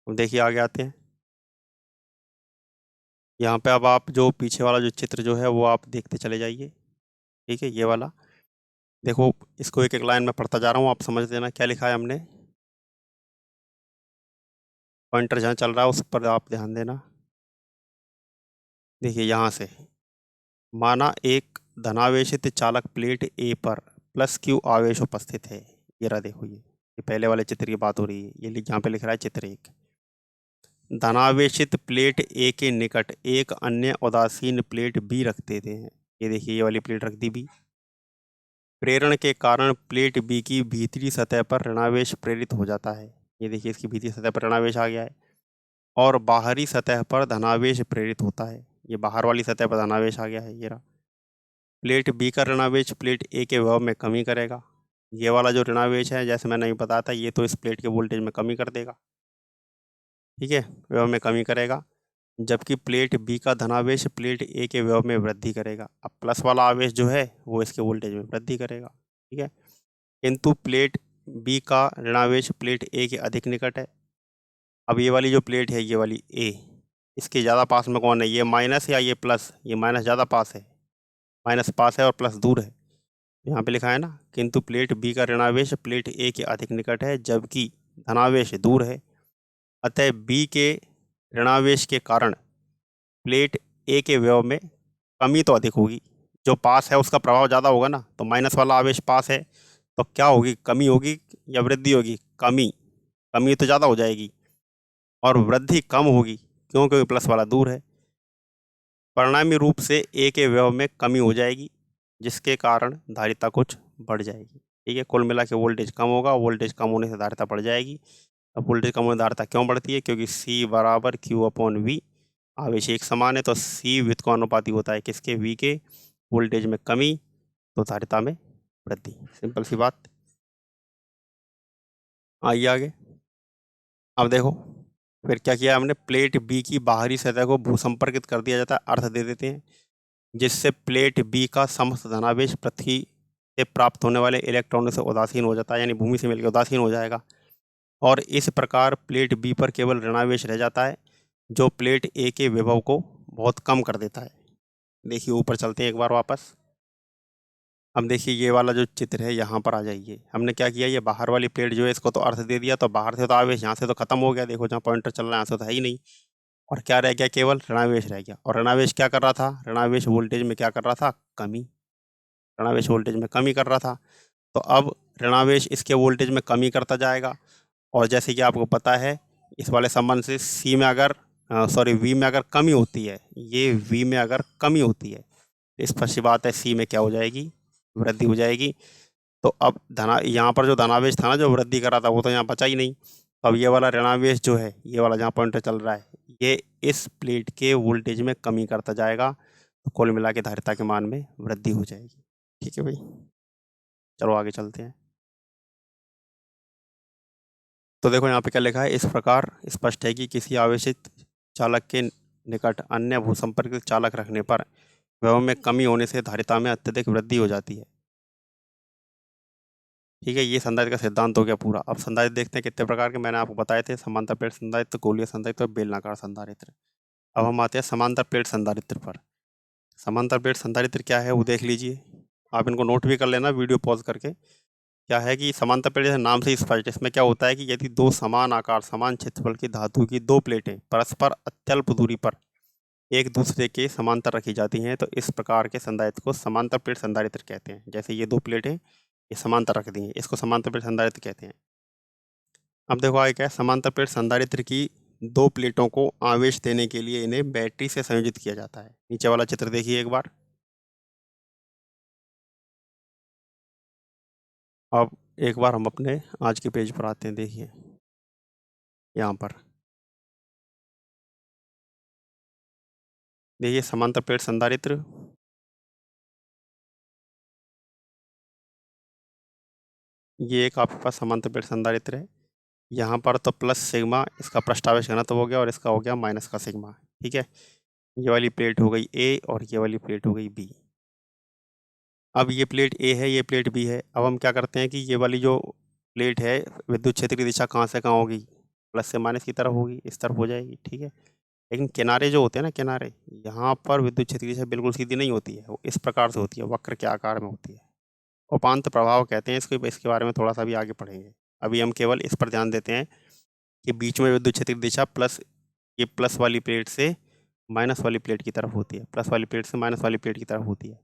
अब देखिए आगे आते हैं। यहाँ पे अब आप जो पीछे वाला जो चित्र जो है वो आप देखते चले जाइए। ठीक है, ये वाला देखो, इसको एक एक लाइन में पढ़ता जा रहा हूँ, आप समझ लेना क्या लिखा है हमने। पॉइंटर जहाँ चल रहा है उस पर आप ध्यान देना। देखिए यहाँ से, माना एक धनावेशित चालक प्लेट ए पर प्लस क्यू आवेश उपस्थित है। ये रहा, देखो ये पहले वाले चित्र की बात हो रही है। ये यहाँ पे लिख रहा है चित्र 1। धनावेशित प्लेट ए के निकट एक अन्य उदासीन प्लेट बी रख देते हैं। ये देखिए, ये वाली प्लेट रख दी बी। प्रेरण के कारण प्लेट बी की भीतरी सतह पर ऋणावेश प्रेरित हो जाता है। ये देखिए, इसकी भीतरी सतह पर ऋणावेश आ गया है, और बाहरी सतह पर धनावेश प्रेरित होता है। ये बाहर वाली सतह पर धनावेश आ गया है, ये रहा। प्लेट बी का ऋणावेश प्लेट ए के विभव में कमी करेगा। ये वाला जो ऋणावेश है, जैसे मैंने बताया था, ये तो इस प्लेट के वोल्टेज में कमी कर देगा। ठीक है, विभव में कमी करेगा, जबकि प्लेट बी का धनावेश प्लेट ए के विभव में वृद्धि करेगा। अब प्लस वाला आवेश जो है वो इसके वोल्टेज में वृद्धि करेगा। ठीक है, किंतु प्लेट बी का ऋणावेश प्लेट ए के अधिक निकट है। अब ये वाली जो प्लेट है, ये वाली ए, इसके ज़्यादा पास में कौन है? ये माइनस या ये प्लस? ये माइनस ज़्यादा पास है, माइनस पास है और प्लस दूर है। यहाँ पे लिखा है ना, किंतु प्लेट बी का ऋणावेश प्लेट ए के अधिक निकट है, जबकि धनावेश दूर है। अतः बी के ऋणावेश के कारण प्लेट ए के विभव में कमी तो अधिक होगी। जो पास है उसका प्रभाव ज़्यादा होगा ना, तो माइनस वाला आवेश पास है तो क्या होगी? कमी होगी या वृद्धि होगी? कमी। कमी तो ज़्यादा हो जाएगी, और वृद्धि कम होगी, क्यों? क्योंकि प्लस वाला दूर है। परिणामी रूप से ए के विभव में कमी हो जाएगी, जिसके कारण धारिता कुछ बढ़ जाएगी। ठीक है, कुल मिला के वोल्टेज कम होगा, वोल्टेज कम होने से धारिता बढ़ जाएगी। अब वोल्टेज कम होने से धारिता क्यों बढ़ती है? क्योंकि C बराबर Q/V, आवेश एक समान है, तो C व्युत्क्रमानुपाती होता है किसके? V के। वोल्टेज में कमी, तो धारिता में वृद्धि। सिंपल सी बात। आइए आगे। अब देखो फिर क्या किया हमने, प्लेट बी की बाहरी सतह को भूसंपर्कित कर दिया जाता है, अर्थ दे देते हैं, जिससे प्लेट बी का समस्त धनावेश पृथ्वी से प्राप्त होने वाले इलेक्ट्रॉनों से उदासीन हो जाता है, यानी भूमि से मिलकर उदासीन हो जाएगा। और इस प्रकार प्लेट बी पर केवल ऋणावेश रह जाता है, जो प्लेट ए के विभव को बहुत कम कर देता है। देखिए ऊपर चलते हैं एक बार वापस। अब देखिए ये वाला जो चित्र है यहाँ पर आ जाइए। हमने क्या किया, ये बाहर वाली प्लेट जो है इसको तो अर्थ दे दिया, तो बाहर से तो आवेश यहाँ से तो खत्म हो गया, देखो जहाँ पॉइंटर चल रहा है यहाँ से तो है ही नहीं, और क्या रह गया, केवल ऋणावेश रह गया। और ऋणावेश क्या कर रहा था, ऋणावेश वोल्टेज में क्या कर रहा था, कमी। ऋणावेश वोल्टेज में कमी कर रहा था। तो अब ऋणावेश इसके वोल्टेज में कमी करता जाएगा, और जैसे कि आपको पता है इस वाले संबंध से सी में अगर वी में अगर कमी होती है, ये वी में अगर कमी होती है, स्पष्ट सी बात है सी में क्या हो जाएगी, वृद्धि हो जाएगी। तो अब यहाँ पर जो धनावेश था ना जो वृद्धि कर रहा था वो तो यहाँ बचा ही नहीं। तो अब ये वाला ऋणावेश जो है, ये वाला जहाँ पॉइंटर चल रहा है, ये इस प्लेट के वोल्टेज में कमी करता जाएगा, तो कुल मिला के धारिता के मान में वृद्धि हो जाएगी। ठीक है भाई, चलो आगे चलते हैं। तो देखो यहाँ पे क्या लिखा है, इस प्रकार स्पष्ट है कि किसी आवेशित चालक के निकट अन्य भूसंपर्कित चालक रखने पर विभव में कमी होने से धारिता में अत्यधिक वृद्धि हो जाती है। ठीक है, ये संधारित्र का सिद्धांत हो गया पूरा। अब संधारित्र देखते हैं कितने प्रकार के मैंने आपको बताए थे, समांतर प्लेट संधारित्र, गोलीय संधारित्र और बेलनाकार संधारित्र। अब हम आते हैं समांतर प्लेट संधारित्र पर। समांतर प्लेट संधारित्र क्या है वो देख लीजिए, आप इनको नोट भी कर लेना वीडियो पॉज करके। क्या है कि समांतर प्लेट नाम से स्पष्ट, इसमें क्या होता है कि यदि दो समान आकार समान क्षेत्रफल की धातु की दो प्लेटें परस्पर अत्यल्प दूरी पर एक दूसरे के समांतर रखी जाती हैं, तो इस प्रकार के संधारित्र को समांतर प्लेट संधारित्र कहते हैं। जैसे ये दो प्लेटें ये समांतर रख दी हैं, इसको समांतर प्लेट संधारित्र कहते हैं। अब देखो आगे क्या है, समांतर प्लेट संधारित्र की दो प्लेटों को आवेश देने के लिए इन्हें बैटरी से संयोजित किया जाता है। नीचे वाला चित्र देखिए एक बार। अब एक बार हम अपने आज के पेज पर आते हैं, देखिए यहाँ पर देखिए समांतर प्लेट संधारित्र। ये एक आपके पास समांतर प्लेट संधारित्र है। यहाँ पर तो प्लस सिग्मा इसका पृष्ठावेश घनत्व हो गया और इसका हो गया माइनस का सिग्मा। ठीक है, ये वाली प्लेट हो गई ए और ये वाली प्लेट हो गई बी। अब ये प्लेट ए है, ये प्लेट बी है। अब हम क्या करते हैं कि ये वाली जो प्लेट है विद्युत क्षेत्र की दिशा कहाँ से कहाँ होगी, प्लस से माइनस की तरफ होगी, इस तरफ हो जाएगी। ठीक है, लेकिन किनारे जो होते हैं ना, किनारे यहाँ पर विद्युत क्षेत्र की दिशा बिल्कुल सीधी नहीं होती है, वो इस प्रकार से होती है, वक्र के आकार में होती है। उपांत प्रभाव कहते हैं इसको, इसके बारे में थोड़ा सा भी आगे पढ़ेंगे। अभी हम केवल इस पर ध्यान देते हैं कि बीच में विद्युत क्षेत्र की दिशा प्लस, ये प्लस वाली प्लेट से माइनस वाली प्लेट की तरफ होती है, प्लस वाली प्लेट से माइनस वाली प्लेट की तरफ होती है।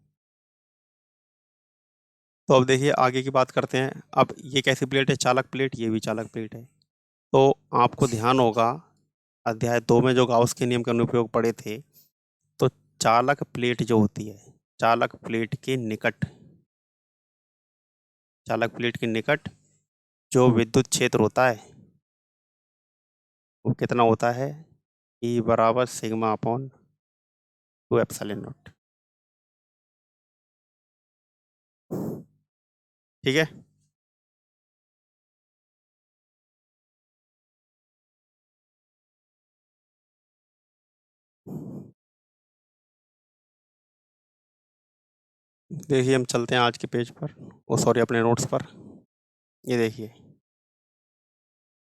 तो अब देखिए आगे की बात करते हैं। अब ये कैसी प्लेट है, चालक प्लेट, ये भी चालक प्लेट है। तो आपको ध्यान होगा अध्याय 2 में जो गाउस के नियम के अनुप्रयोग पढ़े थे, तो चालक प्लेट जो होती है, चालक प्लेट के निकट, चालक प्लेट के निकट जो विद्युत क्षेत्र होता है वो कितना होता है, ई बराबर सिग्मा अपॉन 2 एप्सिलॉन नॉट। ठीक है, देखिए हम चलते हैं आज के पेज पर, ओ सॉरी अपने नोट्स पर। ये देखिए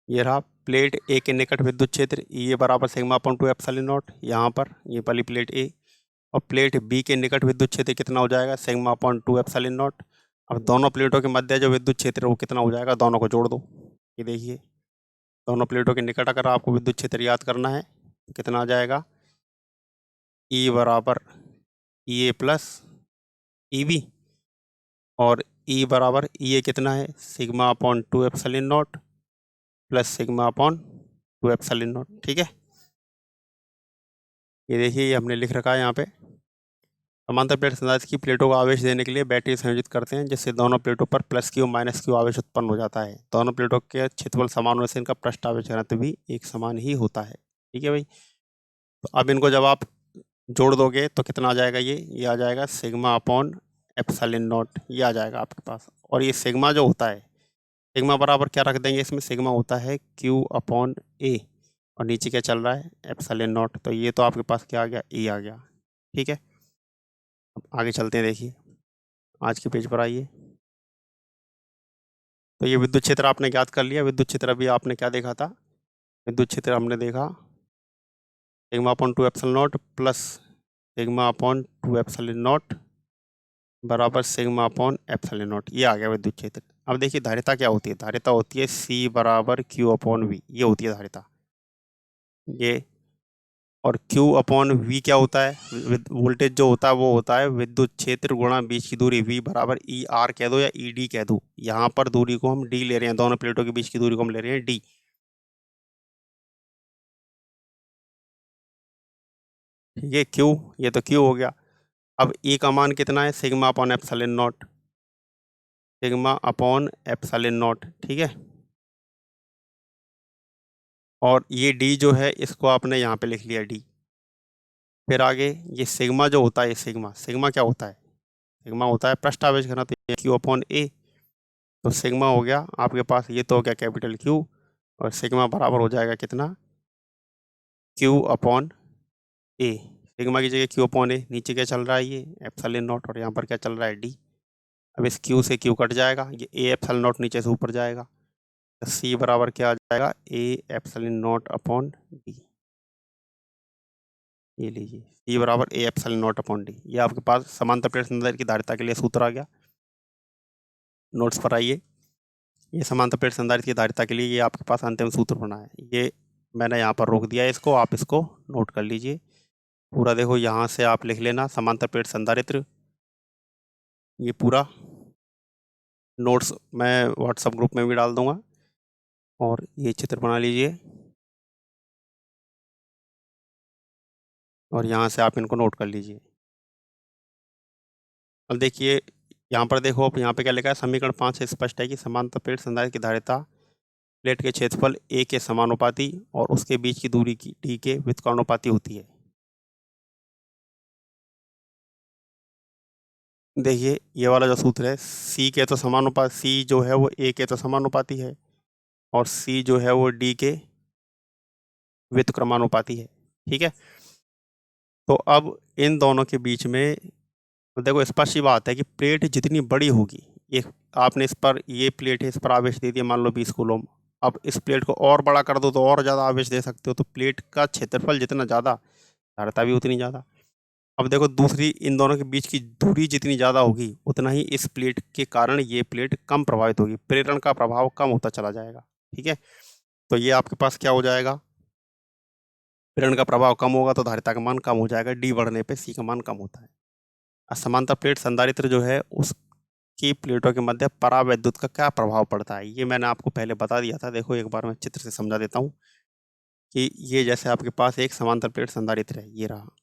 ये रहा प्लेट ए के निकट विद्युत क्षेत्र ई बराबर सिग्मा अपॉन 2 एप्सिलॉन नॉट, यहाँ पर ये वाली प्लेट ए। और प्लेट बी के निकट विद्युत क्षेत्र कितना हो जाएगा, सिग्मा अपॉन 2 एप्सिलॉन नॉट। अब दोनों प्लेटों के मध्य जो विद्युत क्षेत्र है वो कितना हो जाएगा, दोनों को जोड़ दो। ये देखिए दोनों प्लेटों के निकट अगर आपको विद्युत क्षेत्र याद करना है तो कितना आ जाएगा, ई बराबर ई ए प्लस ई बी, और ई बराबर ई ए कितना है, sigma upon 2 epsilon not plus sigma upon 2 epsilon not. ठीक है, ये देखिए ये हमने लिख रखा है यहाँ पे। समांतर प्लेट संधारित्र की प्लेटों को आवेश देने के लिए बैटरी संयोजित करते हैं, जिससे दोनों प्लेटों पर प्लस क्यू माइनस क्यू आवेश उत्पन्न हो जाता है। दोनों प्लेटों के क्षेत्रफल समान होने से इनका पृष्ठ आवेश घनत्व भी एक समान ही होता है। ठीक है भाई, तो अब इनको जब आप जोड़ दोगे तो कितना आ जाएगा, ये आ जाएगा सिग्मा अपॉन एप्सिलॉन नॉट, ये आ जाएगा आपके पास। और ये सिग्मा जो होता है, सिग्मा बराबर क्या रख देंगे इसमें, सिग्मा होता है Q अपॉन ए, और नीचे क्या चल रहा है, एप्सिलॉन नॉट, तो ये तो आपके पास क्या आ गया, E आ गया। ठीक है, अब आगे चलते हैं, देखिए आज के पेज पर आइए। तो ये विद्युत क्षेत्र आपने ज्ञात कर लिया। विद्युत क्षेत्र अभी आपने क्या देखा था, विद्युत क्षेत्र हमने देखा sigma upon 2 epsilon not plus sigma upon 2 epsilon not बराबर सिग्मा अपॉन एप्सिलॉन नॉट, ये आ गया विद्युत क्षेत्र। अब देखिए धारिता क्या होती है, धारिता होती है C बराबर Q अपॉन V, ये होती है धारिता ये। और Q अपॉन V क्या होता है, वोल्टेज जो होता है वो होता है विद्युत क्षेत्र गुणा बीच की दूरी, V बराबर ER कह दो या ED कह दो। यहाँ पर दूरी को हम D ले रहे हैं, दोनों प्लेटों के बीच की दूरी को हम ले रहे हैं D। ये Q, ये तो Q हो गया। अब E का मान कितना है, sigma upon epsilon not, sigma upon epsilon not, ठीक है। और ये D जो है इसको आपने यहाँ पे लिख लिया D। फिर आगे ये सिग्मा जो होता है, ये सिग्मा, सिग्मा क्या होता है, सिग्मा होता है पृष्ठावेश घनत्व, तो Q अपॉन A। तो सिग्मा हो गया आपके पास, ये तो हो गया कैपिटल Q, और सिग्मा बराबर हो जाएगा कितना, Q अपॉन A। सिग्मा की जगह Q अपॉन A, नीचे क्या चल रहा है ये एप्सिलॉन नॉट, और यहाँ पर क्या चल रहा है D। अब इस Q से Q कट जाएगा, ये A एप्सिलॉन नॉट नीचे से ऊपर जाएगा, तो C बराबर क्या आ जाएगा, A epsilon not upon D। ये लीजिए C बराबर A epsilon not upon D। ये आपके पास समांतर प्लेट संधारित्र की धारिता के लिए सूत्र आ गया। नोट्स पर आइए, ये समांतर प्लेट संधारित्र की धारिता के लिए ये आपके पास अंतिम सूत्र बना है, ये मैंने यहाँ पर रोक दिया है इसको, आप इसको नोट कर लीजिए पूरा। देखो यहाँ से आप लिख लेना समांतर प्लेट संधारित्र, ये पूरा नोट्स मैं व्हाट्सएप ग्रुप में भी डाल दूंगा, और ये चित्र बना लीजिए और यहाँ से आप इनको नोट कर लीजिए। अब देखिए यहाँ पर देखो, अब यहाँ पे क्या लिखा है, समीकरण 5 से स्पष्ट है कि समांतर प्लेट संधारित्र की धारिता प्लेट के क्षेत्रफल A के समानुपाती और उसके बीच की दूरी की D के व्युत्क्रमानुपाती होती है। देखिए ये वाला जो सूत्र है, C के तो समानुपाती, C जो है वो A के तो समानुपाती है, और C जो है वो D के व्युत्क्रमानुपाती है, ठीक है। तो अब इन दोनों के बीच में देखो स्पष्ट ही बात है कि प्लेट जितनी बड़ी होगी, ये आपने इस पर, ये प्लेट है, इस पर आवेश दे दिया मान लो 20 कूलम, अब इस प्लेट को और बड़ा कर दो तो और ज़्यादा आवेश दे सकते हो, तो प्लेट का क्षेत्रफल जितना ज़्यादा, धारिता भी उतनी ज़्यादा। अब देखो दूसरी, इन दोनों के बीच की दूरी जितनी ज़्यादा होगी उतना ही इस प्लेट के कारण ये प्लेट कम प्रभावित होगी, प्रेरण का प्रभाव कम होता चला जाएगा, ठीक है। तो ये आपके पास क्या हो जाएगा, प्रेरण का प्रभाव कम होगा तो धारिता का मान कम हो जाएगा, D बढ़ने पे C का मान कम होता है। असमांतर प्लेट संधारित्र जो है उसकी प्लेटों के मध्य परावैद्युत का क्या प्रभाव पड़ता है, ये मैंने आपको पहले बता दिया था। देखो एक बार मैं चित्र से समझा देता हूँ कि ये जैसे आपके पास एक समांतर प्लेट संधारित्र है, ये रहा।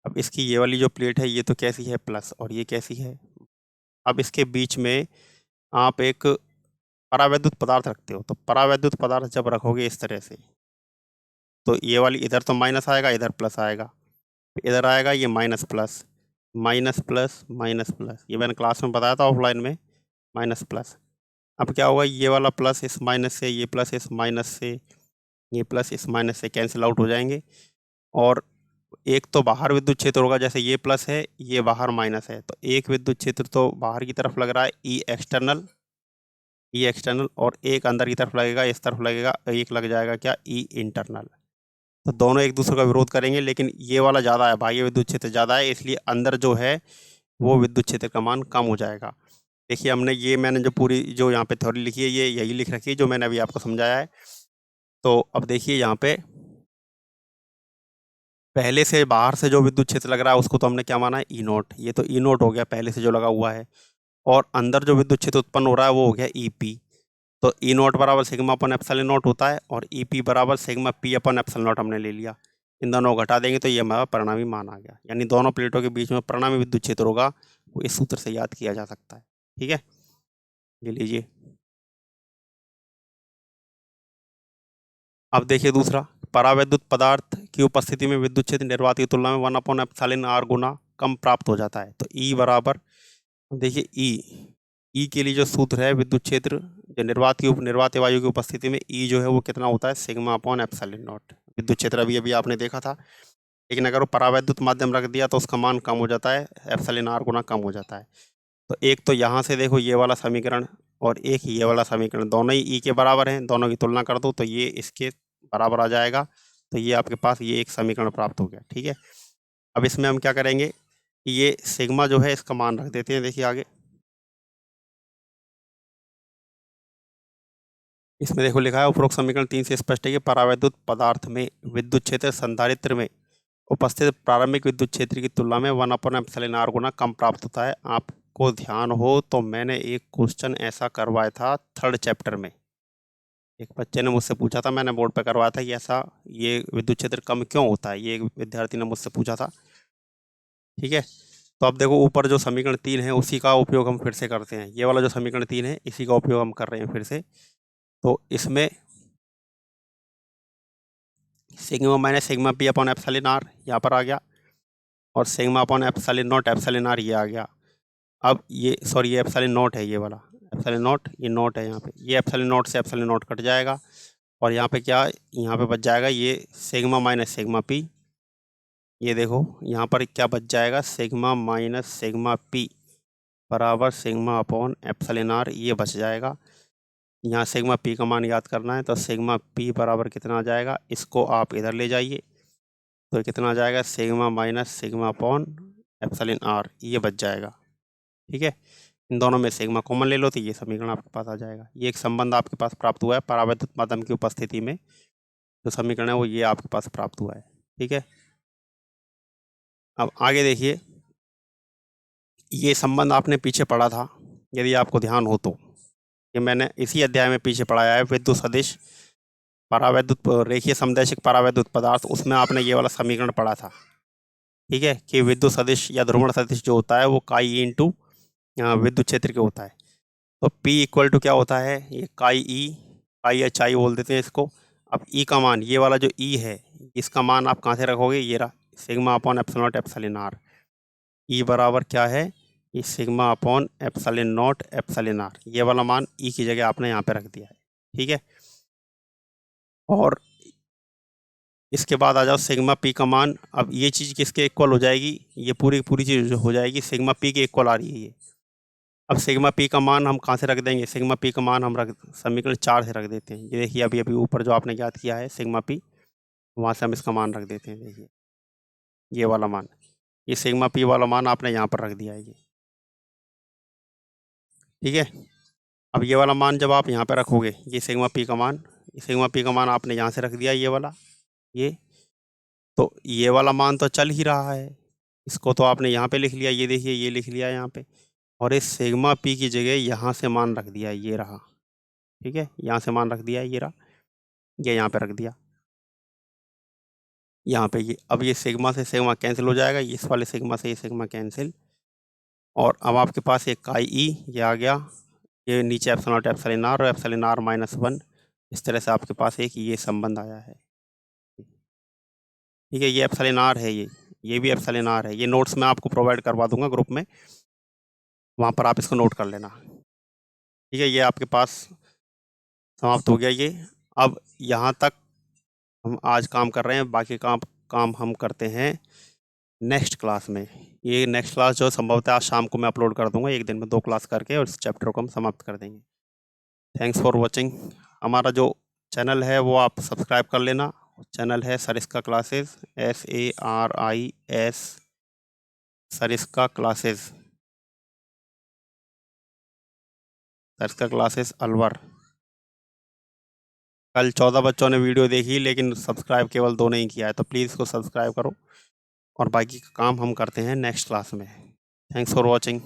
अब इसकी ये वाली जो प्लेट है ये तो कैसी है, प्लस, और ये कैसी है। अब इसके बीच में आप एक परावैद्युत पदार्थ रखते हो, तो परावैद्युत पदार्थ जब रखोगे इस तरह से, तो ये वाली इधर तो माइनस आएगा, इधर प्लस आएगा, इधर आएगा ये minus plus, minus plus minus plus, ये मैंने क्लास में बताया था ऑफलाइन में, माइनस प्लस। अब क्या होगा, ये वाला प्लस इस माइनस से, ये प्लस इस माइनस से, ये प्लस इस माइनस से कैंसिल आउट हो जाएंगे, और एक तो बाहर विद्युत क्षेत्र होगा, जैसे ये प्लस है ये बाहर माइनस है, तो एक विद्युत क्षेत्र तो बाहर की तरफ लग रहा है ई एक्सटर्नल, और एक अंदर की तरफ लगेगा, इस तरफ लगेगा, एक लग जाएगा क्या, ई इंटरनल। तो दोनों एक दूसरे का विरोध करेंगे, लेकिन ये वाला ज़्यादा है, बाह्य विद्युत क्षेत्र ज़्यादा है, इसलिए अंदर जो है वो विद्युत क्षेत्र का मान कम हो जाएगा। देखिए हमने ये, मैंने जो पूरी जो यहाँ पे थ्योरी लिखी है ये यही लिख रखी है जो मैंने अभी आपको समझाया है। तो अब देखिए यहाँ पे पहले से बाहर से जो विद्युत क्षेत्र लग रहा है उसको तो हमने क्या माना है, ई नोट, ये तो ई नोट हो गया पहले से जो लगा हुआ है, और अंदर जो विद्युत क्षेत्र उत्पन्न हो रहा है वो हो गया ई पी। तो ई नोट बराबर सिग्मा अपन एप्सिलॉन नॉट होता है, और ई पी बराबर sigma P upon epsilon not हमने ले लिया। इन दोनों को घटा देंगे तो ये हमारा परिणामी मान आ गया, यानी दोनों प्लेटों के बीच में परिणामी विद्युत क्षेत्र होगा, वो इस सूत्र से याद किया जा सकता है, ठीक है। ये लीजिए। अब देखिए दूसरा, परावैद्युत पदार्थ की उपस्थिति में विद्युत क्षेत्र निर्वात की तुलना में 1/एप्सिलॉन r गुना कम प्राप्त हो जाता है। तो E बराबर देखिए ई के लिए जो सूत्र है विद्युत क्षेत्र जो निर्वात वायु की उपस्थिति में ई जो है वो कितना होता है, सिग्मा अपॉन एप्सिलॉन नॉट। विद्युत क्षेत्र अभी अभी आपने देखा था, लेकिन अगर वो परावैद्युत माध्यम रख दिया तो उसका मान कम हो जाता है, एप्सिलॉन आर गुना कम हो जाता है। तो एक तो यहाँ से देखो ये वाला समीकरण और एक ये वाला समीकरण, दोनों ही ई के बराबर हैं, दोनों की तुलना कर दो तो ये इसके बराबर आ जाएगा। तो ये आपके पास ये एक समीकरण प्राप्त हो गया। ठीक है, अब इसमें हम क्या करेंगे कि ये सिग्मा जो है इसका मान रख देते हैं। देखिए आगे इसमें देखो लिखा है, उपरोक्त समीकरण 3 से स्पष्ट है कि परावैद्युत पदार्थ में विद्युत क्षेत्र संधारित्र में उपस्थित प्रारंभिक विद्युत क्षेत्र की तुलना में 1/εr गुना कम प्राप्त होता है। आपको ध्यान हो तो मैंने एक क्वेश्चन ऐसा करवाया था 3rd चैप्टर में, एक बच्चे ने मुझसे पूछा था, मैंने बोर्ड पे करवाया था कि ऐसा ये विद्युत क्षेत्र कम क्यों होता है, ये एक विद्यार्थी ने मुझसे पूछा था। ठीक है, तो अब देखो ऊपर जो समीकरण 3 है उसी का उपयोग हम फिर से करते हैं। ये वाला जो समीकरण 3 है इसी का उपयोग हम कर रहे हैं फिर से। तो इसमें sigma minus sigma P upon epsilon R यहाँ पर आ गया, और sigma upon epsilon naught epsilon R ये आ गया। अब ये सॉरी ये एप्सिलॉन नॉट है, ये वाला एप्सिलॉन नॉट, ये नॉट है यहाँ पे, ये एप्सिलॉन नॉट से एप्सिलॉन नॉट कट जाएगा और यहाँ पे क्या, यहाँ पे बच जाएगा ये सिग्मा माइनस सिग्मा पी। ये देखो यहाँ पर क्या बच जाएगा, सिग्मा माइनस सिग्मा पी बराबर सिग्मा अपॉन एप्सिलॉन आर, ये बच जाएगा। यहाँ सिग्मा पी का मान याद करना है, तो सिग्मा पी बराबर कितना आ जाएगा, इसको आप इधर ले जाइए तो कितना आ जाएगा, sigma minus sigma upon epsilon R, ये बच जाएगा। ठीक है, इन दोनों में सिग्मा कॉमन ले लो तो ये समीकरण आपके पास आ जाएगा। ये एक संबंध आपके पास प्राप्त हुआ है, परावैद्युत माध्यम की उपस्थिति में जो समीकरण है वो ये आपके पास प्राप्त हुआ है। ठीक है, अब आगे देखिए, ये संबंध आपने पीछे पढ़ा था, यदि आपको ध्यान हो तो, ये मैंने इसी अध्याय में पीछे पढ़ाया है, विद्युत सदिश परावैद्युत रेखीय समदैशिक परावैद्युत पदार्थ, उसमें आपने ये वाला समीकरण पढ़ा था। ठीक है, कि विद्युत सदिश या ध्रुवण सदिश जो होता है वो काई इंटू विद्युत क्षेत्र के होता है। तो P इक्वल टू क्या होता है, ये काई एच आई बोल देते हैं इसको। अब E का मान, ये वाला जो E है इसका मान आप कहाँ से रखोगे, ये रहा sigma upon epsilon naught epsilon R. E बराबर क्या है, ये sigma upon epsilon naught epsilon R, ये वाला मान E की जगह आपने यहाँ पे रख दिया है। ठीक है, और इसके बाद आ जाओ सिग्मा पी का मान। अब ये चीज़ किसके इक्वल हो जाएगी, ये पूरी चीज़ हो जाएगी सिग्मा पी के इक्वल आ रही है ये। अब सिग्मा पी का मान हम कहाँ से रख देंगे, सिग्मा पी का मान हम रख समीकरण 4 से रख देते हैं। ये देखिए अभी अभी ऊपर जो आपने याद किया है सिग्मा पी, वहाँ से हम इसका मान रख देते हैं। देखिए ये वाला मान, ये सिग्मा पी वाला मान आपने यहाँ पर रख दिया है ये। ठीक है, अब ये वाला मान जब आप यहाँ पर रखोगे, ये सिग्मा पी का मान, ये सिग्मा पी का मान आपने यहाँ से रख दिया ये वाला, ये तो ये वाला मान तो चल ही रहा है, इसको तो आपने यहाँ पे लिख लिया, ये देखिए ये लिख लिया यहाँ पे, और इस सिग्मा पी की जगह यहाँ से मान रख दिया, ये रहा। ठीक है, यहाँ से मान रख दिया, ये रहा, ये यहाँ पे रख दिया, यहाँ पे ये। अब ये सिग्मा से सिग्मा कैंसिल हो जाएगा, इस वाले सिग्मा से ये सिग्मा कैंसिल, और अब आपके पास एक काई ई ये आ गया, ये नीचे एप्सिलॉन नॉट एप्सिलॉन आर और एप्सिलॉन आर माइनस 1, इस तरह से आपके पास एक ये संबंध आया है। ठीक है, ये एप्सिलॉन आर है, ये भी एप्सिलॉन आर है। ये नोट्स मैं आपको प्रोवाइड करवा दूंगा ग्रुप में, वहाँ पर आप इसको नोट कर लेना। ठीक है, ये आपके पास समाप्त हो गया ये। अब यहाँ तक हम आज काम कर रहे हैं, बाकी काम हम करते हैं नेक्स्ट क्लास में। ये नेक्स्ट क्लास जो संभवतः आज शाम को मैं अपलोड कर दूंगा, एक दिन में 2 क्लास करके, और इस चैप्टर को हम समाप्त कर देंगे। Thanks for watching. हमारा जो चैनल है वो आप सब्सक्राइब कर लेना, चैनल है Sariska classes, SARIS Sariska classes, Sariska classes Alwar. कल 14 बच्चों ने वीडियो देखी लेकिन सब्सक्राइब केवल 2 नहीं किया है, तो प्लीज़ इसको सब्सक्राइब करो, और बाकी का काम हम करते हैं नेक्स्ट क्लास में। Thanks for watching.